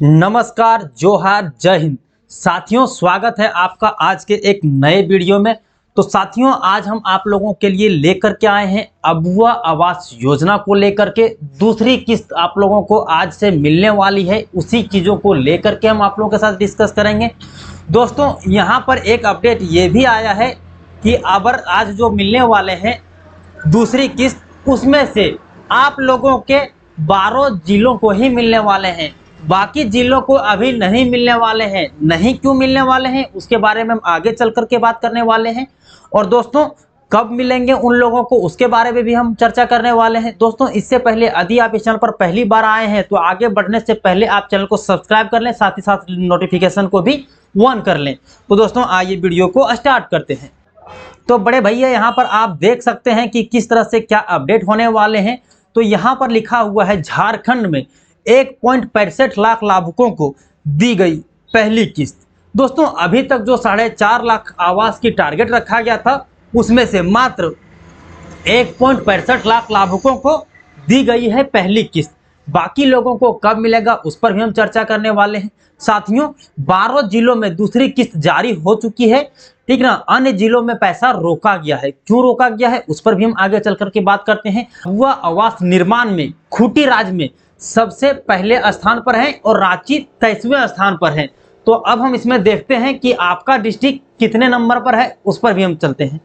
नमस्कार, जोहार, जय हिंद। साथियों, स्वागत है आपका आज के एक नए वीडियो में। तो साथियों, आज हम आप लोगों के लिए लेकर के आए हैं अबुआ आवास योजना को लेकर के दूसरी किस्त आप लोगों को आज से मिलने वाली है। उसी चीज़ों को लेकर के हम आप लोगों के साथ डिस्कस करेंगे। दोस्तों, यहाँ पर एक अपडेट ये भी आया है कि अब आज जो मिलने वाले हैं दूसरी किस्त, उसमें से आप लोगों के 12 जिलों को ही मिलने वाले हैं, बाकी जिलों को अभी नहीं मिलने वाले हैं। नहीं क्यों मिलने वाले हैं उसके बारे में हम आगे चल कर के बात करने वाले हैं। और दोस्तों, कब मिलेंगे उन लोगों को उसके बारे में भी हम चर्चा करने वाले हैं। दोस्तों, इससे पहले यदि आप इस चैनल पर पहली बार आए हैं तो आगे बढ़ने से पहले आप चैनल को सब्सक्राइब कर लें, साथ ही साथ नोटिफिकेशन को भी ऑन कर लें। तो दोस्तों, आइए वीडियो को स्टार्ट करते हैं। तो बड़े भैया, यहाँ पर आप देख सकते हैं कि किस तरह से क्या अपडेट होने वाले हैं। तो यहाँ पर लिखा हुआ है झारखंड में 1.65 लाख लाभुकों को दी गई पहली किस्त। दोस्तों, अभी तक जो 4.5 लाख आवास की टारगेट रखा गया था उसमें से मात्र 1.65 लाख लाभुकों को दी गई है पहली किस्त। बाकी लोगों को कब मिलेगा उस पर भी हम चर्चा करने वाले हैं। साथियों, 12 जिलों में दूसरी किस्त जारी हो चुकी है, ठीक ना। अन्य जिलों में पैसा रोका गया है। क्यों रोका गया है उस पर भी हम आगे चल करके बात करते हैं। वह आवास निर्माण में खूंटी राज्य में सबसे पहले स्थान पर है और रांची 23वें स्थान पर है। तो अब हम इसमें देखते हैं कि आपका डिस्ट्रिक्ट कितने नंबर पर है, उस पर भी हम चलते हैं।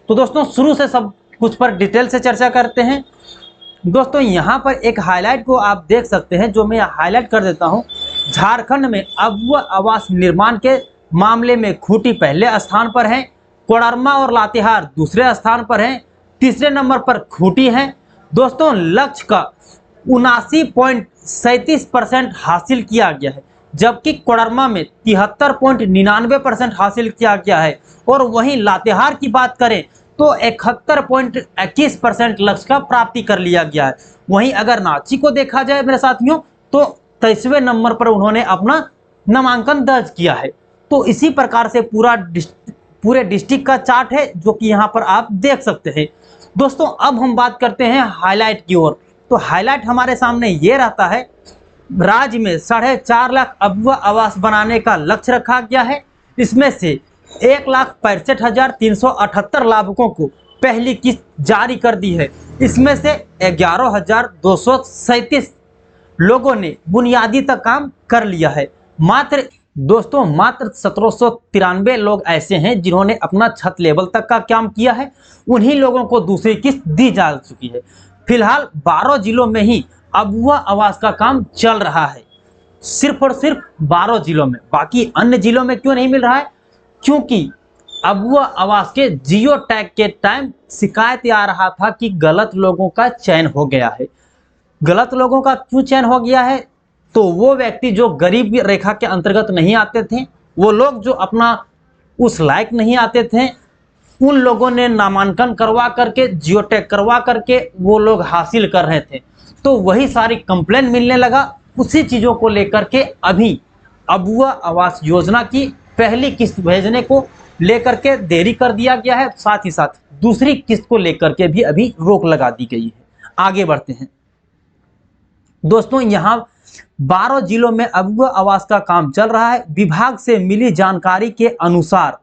तो दोस्तों, शुरू से सब कुछ पर डिटेल से चर्चा करते हैं। दोस्तों, यहाँ पर एक हाईलाइट को आप देख सकते हैं, जो मैं हाईलाइट कर देता हूँ। झारखंड में अबुआ आवास निर्माण के मामले में खूंटी पहले स्थान पर है, कोडरमा और लातेहार दूसरे स्थान पर हैं, तीसरे नंबर पर खूंटी है। दोस्तों, लक्ष्य का 79.37% हासिल किया गया है, जबकि कोडरमा में 73.99% हासिल किया गया है। और वहीं लातेहार की बात करें तो 71.21% लक्ष्य का प्राप्ति कर लिया गया है। वहीं अगर रांची को देखा जाए मेरे साथियों, तो 23वें नंबर पर उन्होंने अपना नामांकन दर्ज किया है। तो इसी प्रकार से पूरे डिस्ट्रिक्ट का चार्ट है, जो कि यहाँ पर आप देख सकते हैं। दोस्तों, अब हम बात करते हैं हाईलाइट की ओर। तो हाईलाइट हमारे सामने ये रहता है, राज्य में 4.5 लाख अबुआ आवास बनाने का लक्ष्य रखा गया है। इसमें से 1,65,378 लाभुकों को पहली किस्त जारी कर दी है। इसमें से 11,237 लोगों ने बुनियादी तक काम कर लिया है। मात्र 1793 लोग ऐसे हैं जिन्होंने अपना छत लेवल तक का काम किया है। उन्हीं लोगों को दूसरी किस्त दी जा चुकी है। फिलहाल 12 जिलों में ही अबुआ आवास का काम चल रहा है, सिर्फ और सिर्फ 12 जिलों में। बाकी अन्य जिलों में क्यों नहीं मिल रहा है? क्योंकि अबुआ आवास के जियो टैग के टाइम शिकायत आ रहा था कि गलत लोगों का चयन हो गया है। गलत लोगों का क्यों चयन हो गया है? तो वो व्यक्ति जो गरीब रेखा के अंतर्गत नहीं आते थे, वो लोग जो अपना उस लायक नहीं आते थे, उन लोगों ने नामांकन करवा करके, जियो टैग करवा करके वो लोग हासिल कर रहे थे। तो वही सारी कंप्लेन मिलने लगा। उसी चीज़ों को लेकर के अभी अबुआ आवास योजना की पहली किस्त भेजने को लेकर के देरी कर दिया गया है। साथ ही साथ दूसरी किस्त को लेकर के भी अभी रोक लगा दी गई है। आगे बढ़ते हैं। दोस्तों, यहाँ 12 जिलों में अबुआ आवास का काम चल रहा है। विभाग से मिली जानकारी के अनुसार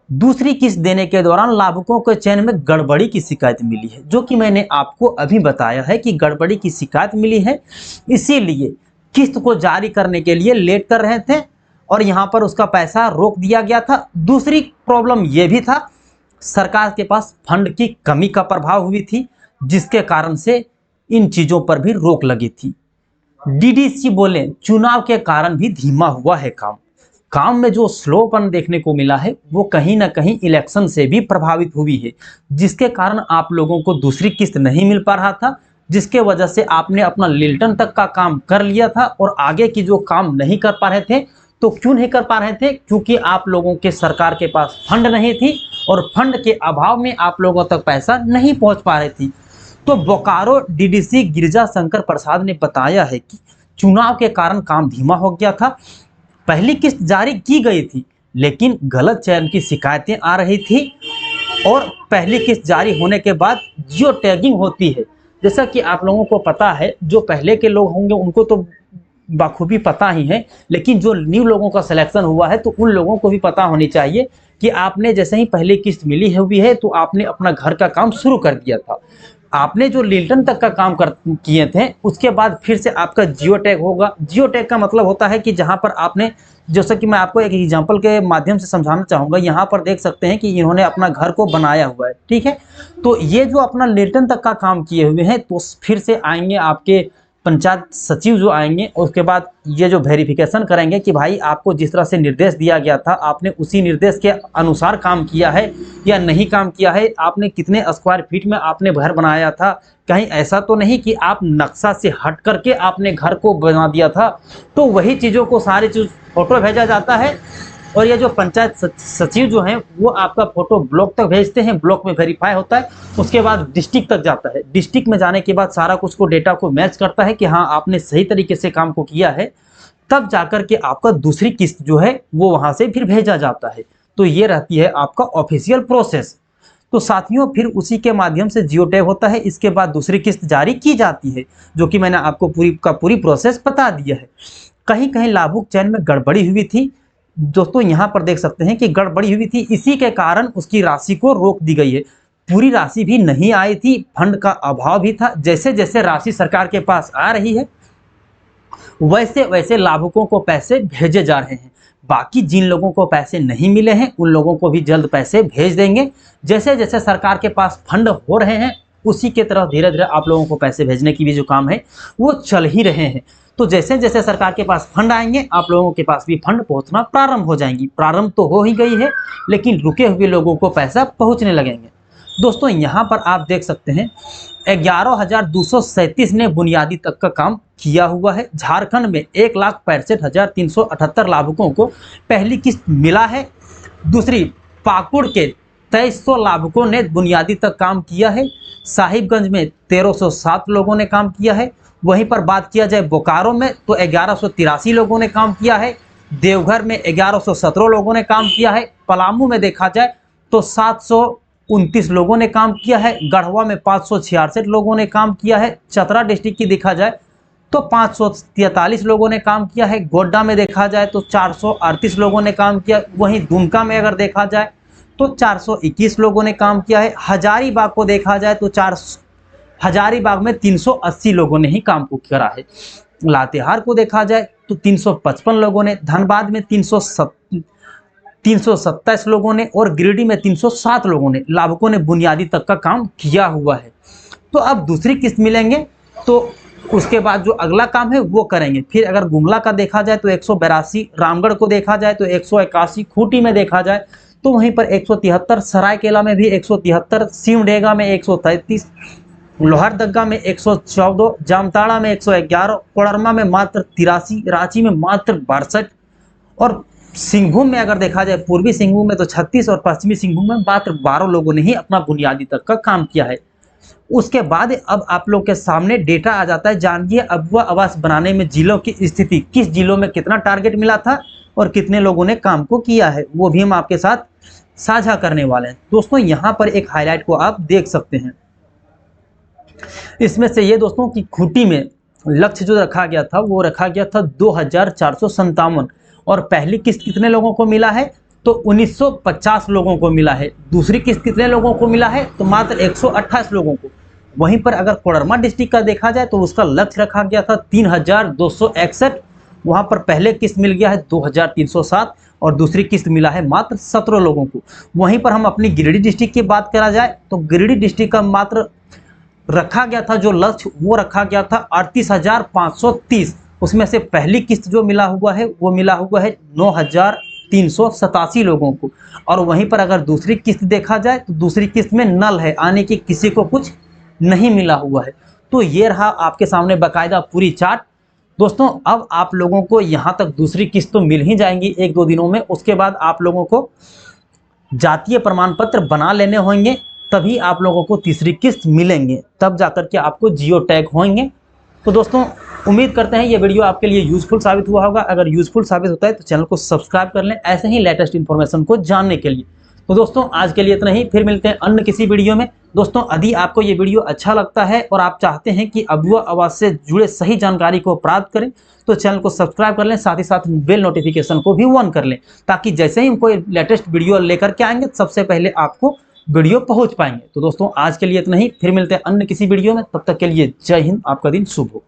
दूसरी किस्त देने के दौरान लाभुकों के चयन में गड़बड़ी की शिकायत मिली है, जो कि मैंने आपको अभी बताया है कि गड़बड़ी की शिकायत मिली है। इसीलिए किस्त को जारी करने के लिए लेट कर रहे थे और यहाँ पर उसका पैसा रोक दिया गया था। दूसरी प्रॉब्लम ये भी था, सरकार के पास फंड की कमी का प्रभाव हुई थी, जिसके कारण से इन चीज़ों पर भी रोक लगी थी। डीडीसी बोले चुनाव के कारण भी धीमा हुआ है काम में जो स्लोपन देखने को मिला है वो कहीं ना कहीं इलेक्शन से भी प्रभावित हुई है, जिसके कारण आप लोगों को दूसरी किस्त नहीं मिल पा रहा था, जिसके वजह से आपने अपना लिल्टन तक का काम कर लिया था और आगे की जो काम नहीं कर पा रहे थे। तो क्यों नहीं कर पा रहे थे? क्योंकि आप लोगों के सरकार के पास फंड नहीं थी और फंड के अभाव में आप लोगों तक पैसा नहीं पहुँच पा रही थी। तो बोकारो डीडीसी गिरिजा शंकर प्रसाद ने बताया है कि चुनाव के कारण काम धीमा हो गया था। पहली किस्त जारी की गई थी, लेकिन गलत चयन की शिकायतें आ रही थी और पहली किस्त जारी होने के बाद जियो टैगिंग होती है। जैसा कि आप लोगों को पता है, जो पहले के लोग होंगे उनको तो बाखूबी पता ही है, लेकिन जो न्यू लोगों का सिलेक्शन हुआ है तो उन लोगों को भी पता होनी चाहिए कि आपने जैसे ही पहली किस्त मिली हुई है तो आपने अपना घर का काम शुरू कर दिया था। आपने जो लिल्टन तक का काम किए थे, उसके बाद फिर से आपका जियो टैग होगा। जियो टैग का मतलब होता है कि जहाँ पर आपने, जैसा कि मैं आपको एक एग्जांपल के माध्यम से समझाना चाहूँगा, यहाँ पर देख सकते हैं कि इन्होंने अपना घर को बनाया हुआ है, ठीक है। तो ये जो अपना लिल्टन तक का काम किए हुए हैं, तो फिर से आएंगे आपके पंचायत सचिव जो आएंगे, उसके बाद ये जो वेरिफिकेशन करेंगे कि भाई आपको जिस तरह से निर्देश दिया गया था आपने उसी निर्देश के अनुसार काम किया है या नहीं काम किया है, आपने कितने स्क्वायर फीट में आपने घर बनाया था, कहीं ऐसा तो नहीं कि आप नक्शा से हट करके आपने घर को बना दिया था। तो वही चीज़ों को सारी चीज़ फोटो भेजा जाता है और ये जो पंचायत सचिव जो हैं वो आपका फोटो ब्लॉक तक भेजते हैं, ब्लॉक में वेरीफाई होता है, उसके बाद डिस्ट्रिक्ट तक जाता है। डिस्ट्रिक्ट में जाने के बाद सारा कुछ को डेटा को मैच करता है कि हाँ आपने सही तरीके से काम को किया है, तब जाकर के आपका दूसरी किस्त जो है वो वहाँ से फिर भेजा जाता है। तो ये रहती है आपका ऑफिशियल प्रोसेस। तो साथियों फिर उसी के माध्यम से जियो टैग होता है, इसके बाद दूसरी किस्त जारी की जाती है, जो कि मैंने आपको पूरी प्रोसेस बता दिया है। कहीं कहीं लाभुक चयन में गड़बड़ी हुई थी दोस्तों, यहाँ पर देख सकते हैं कि गड़बड़ी हुई थी, इसी के कारण उसकी राशि को रोक दी गई है। पूरी राशि भी नहीं आई थी, फंड का अभाव भी था। जैसे जैसे राशि सरकार के पास आ रही है वैसे वैसे लाभुकों को पैसे भेजे जा रहे हैं। बाकी जिन लोगों को पैसे नहीं मिले हैं उन लोगों को भी जल्द पैसे भेज देंगे। जैसे जैसे सरकार के पास फंड हो रहे हैं उसी के तरफ धीरे धीरे आप लोगों को पैसे भेजने की भी जो काम है वो चल ही रहे हैं। तो जैसे जैसे सरकार के पास फंड आएंगे आप लोगों के पास भी फंड पहुंचना प्रारंभ हो जाएंगी। प्रारंभ तो हो ही गई है, लेकिन रुके हुए लोगों को पैसा पहुंचने लगेंगे। दोस्तों यहाँ पर आप देख सकते हैं 11,237 ने बुनियादी तक का काम किया हुआ है। झारखंड में 1,65,378 लाभुकों को पहली किस्त मिला है। दूसरी पाकुड़ के 2300 लाभुकों ने बुनियादी तक काम किया है। साहिबगंज में 1307 लोगों ने काम किया है। वहीं पर बात किया जाए बोकारो में तो 1183 लोगों ने काम किया है। देवघर में 1117 लोगों ने काम किया है। पलामू में देखा जाए तो 729 लोगों ने काम किया है। गढ़वा में 566 लोगों ने काम किया है। चतरा डिस्ट्रिक्ट की देखा जाए तो 543 लोगों ने काम किया है। गोड्डा में देखा जाए तो 438 लोगों ने काम किया। वहीं दुमका में अगर देखा जाए तो 421 लोगों ने काम किया है। हजारीबाग को देखा जाए तो हजारीबाग में 380 लोगों ने ही काम को करा है। लातेहार को देखा जाए तो 355 लोगों ने, धनबाद में 327 लोगों ने और गिरिडीह में 307 लोगों ने लाभुकों ने बुनियादी तक का काम किया हुआ है। तो अब दूसरी किस्त मिलेंगे तो उसके बाद जो अगला काम है वो करेंगे। फिर अगर गुमला का देखा जाए तो 182, रामगढ़ को देखा जाए तो 181, खूंटी में देखा जाए तो वहीं पर 173, सरायकेला में भी 173, सिमडेगा में 133, लोहरदगा में 114, जामताड़ा में 111, कोडरमा में मात्र 83, रांची में मात्र 62 और सिंहभूम में अगर देखा जाए पूर्वी सिंहभूम में तो 36 और पश्चिमी सिंहभूम में मात्र 12 लोगों ने ही अपना बुनियादी तक का काम किया है। उसके बाद अब आप लोग के सामने डेटा आ जाता है। जानिए अबुआ आवास बनाने में जिलों की स्थिति, किस जिलों में कितना टारगेट मिला था और कितने लोगों ने काम को किया है, वो भी हम आपके साथ साझा करने वाले हैं। दोस्तों यहाँ पर एक हाईलाइट को आप देख सकते हैं। इसमें से ये दोस्तों की खूंटी में लक्ष्य जो रखा गया था वो रखा गया था 2,457 और पहली किस्त कितने लोगों को मिला है तो 1950 लोगों को मिला है। दूसरी किस्त कितने लोगों को मिला है तो मात्र 128 लोगों को। वहीं पर अगर कोडरमा डिस्ट्रिक्ट का देखा जाए तो उसका लक्ष्य रखा गया था 3,261, वहां पर पहले किस्त मिल गया है 2,307 और दूसरी किस्त मिला है मात्र 17 लोगों को। वहीं पर हम अपनी गिरिडीह डिस्ट्रिक्ट की बात करा जाए तो गिरिडीह डिस्ट्रिक्ट का मात्र रखा गया था जो लक्ष्य वो रखा गया था 38,530, उसमें से पहली किस्त जो मिला हुआ है वो मिला हुआ है 9,387 लोगों को। और वहीं पर अगर दूसरी किस्त देखा जाए तो दूसरी किस्त में नल है, यानी कि किसी को कुछ नहीं मिला हुआ है। तो ये रहा आपके सामने बाकायदा पूरी चार्ट। दोस्तों अब आप लोगों को यहाँ तक दूसरी किस्त तो मिल ही जाएंगी 1-2 दिनों में। उसके बाद आप लोगों को जातीय प्रमाण पत्र बना लेने होंगे, तभी आप लोगों को तीसरी किस्त मिलेंगे, तब जाकर के आपको जियो टैग होंगे। तो दोस्तों उम्मीद करते हैं ये वीडियो आपके लिए यूजफुल साबित हुआ होगा। अगर यूजफुल साबित होता है तो चैनल को सब्सक्राइब कर लें ऐसे ही लेटेस्ट इन्फॉर्मेशन को जानने के लिए। तो दोस्तों आज के लिए इतना ही, फिर मिलते हैं अन्य किसी वीडियो में। दोस्तों यदि आपको ये वीडियो अच्छा लगता है और आप चाहते हैं कि अबुआ आवाज़ से जुड़े सही जानकारी को प्राप्त करें तो चैनल को सब्सक्राइब कर लें, साथ ही साथ बेल नोटिफिकेशन को भी ऑन कर लें, ताकि जैसे ही हम कोई लेटेस्ट वीडियो लेकर के आएंगे सबसे पहले आपको वीडियो पहुंच पाएंगे। तो दोस्तों आज के लिए इतना ही, फिर मिलते हैं अन्य किसी वीडियो में, तब तक के लिए जय हिंद, आपका दिन शुभ हो।